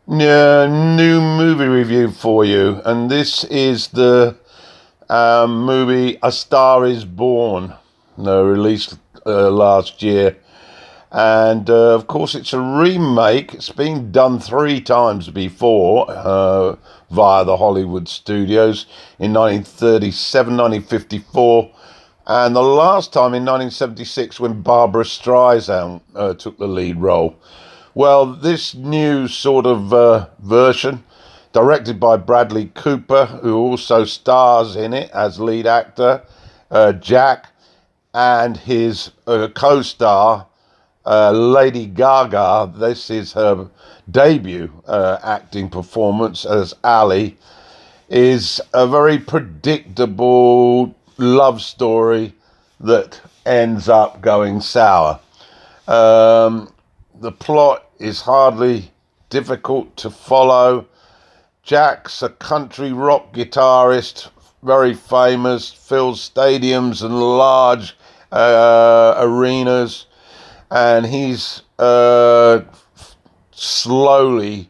New movie review for you, and this is the movie A Star Is Born, released last year, and of course it's a remake. It's been done three times before via the Hollywood studios in 1937, 1954, and the last time in 1976 when Barbara Streisand took the lead role. Well, this new sort of version, directed by Bradley Cooper, who also stars in it as lead actor, Jack, and his co-star, Lady Gaga. This is her debut acting performance as Ali. Is a very predictable love story that ends up going sour. The plot is hardly difficult to follow. Jack's a country rock guitarist, very famous, fills stadiums and large arenas, and he's slowly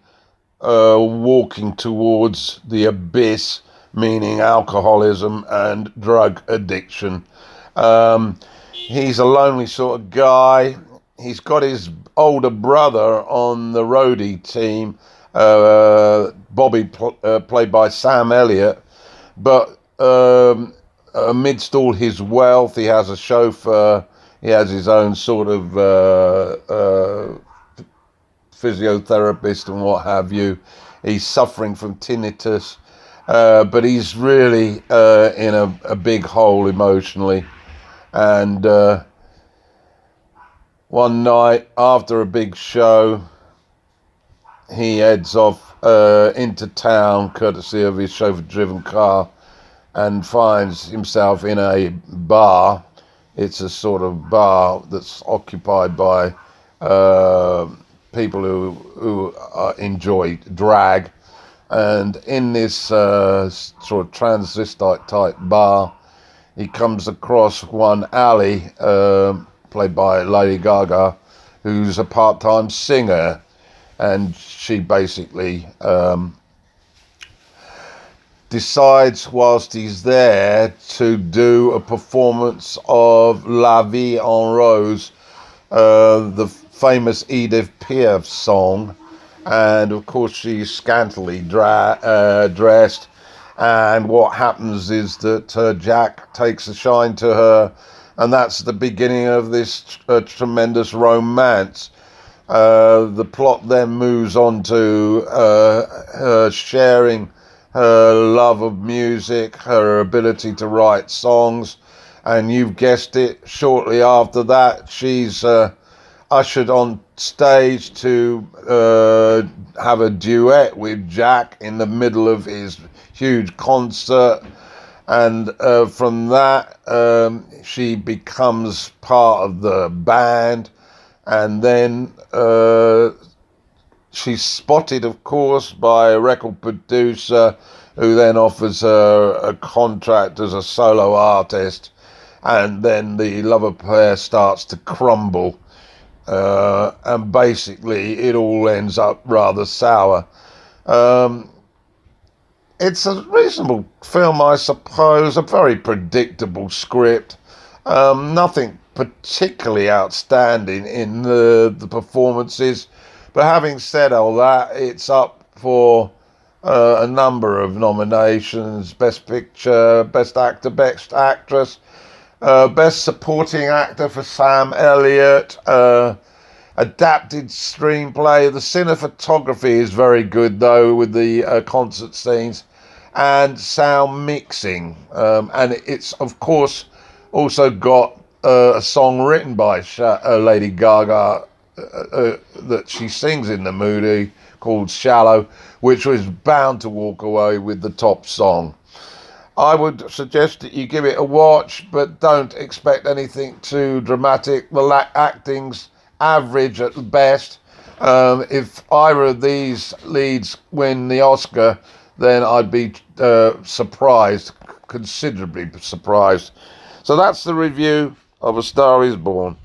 walking towards the abyss, meaning alcoholism and drug addiction. He's a lonely sort of guy. He's got his older brother on the roadie team, Bobby, played by Sam Elliott. But amidst all his wealth, he has a chauffeur. He has his own sort of physiotherapist and what have you. He's suffering from tinnitus, but he's really in a big hole emotionally. And one night after a big show, he heads off into town, courtesy of his chauffeur-driven car, and finds himself in a bar. It's a sort of bar that's occupied by people who enjoy drag. And in this sort of transvestite type bar, he comes across one Ali, played by Lady Gaga, who's a part-time singer, and she basically decides whilst he's there to do a performance of La Vie en Rose, the famous Edith Piaf song, and of course she's scantily dressed, and what happens is that Jack takes a shine to her, and that's the beginning of this tremendous romance. The plot then moves on to her sharing her love of music, her ability to write songs, and you've guessed it, shortly after that, she's ushered on stage to have a duet with Jack in the middle of his huge concert. And from that, she becomes part of the band, and then she's spotted, of course, by a record producer who then offers her a contract as a solo artist, and then the love affair starts to crumble, and basically it all ends up rather sour. It's a reasonable film, I suppose, a very predictable script. Nothing particularly outstanding in the performances. But having said all that, it's up for a number of nominations: Best Picture, Best Actor, Best Actress, Best Supporting Actor for Sam Elliott, adapted screenplay. The cinematography is very good, though, with the concert scenes, and sound mixing. And it's, of course, also got a song written by Lady Gaga that she sings in the movie called Shallow, which was bound to walk away with the top song. I would suggest that you give it a watch, but don't expect anything too dramatic. The acting's average at best. If either of these leads win the Oscar, then I'd be surprised, considerably surprised. So that's the review of A Star Is Born.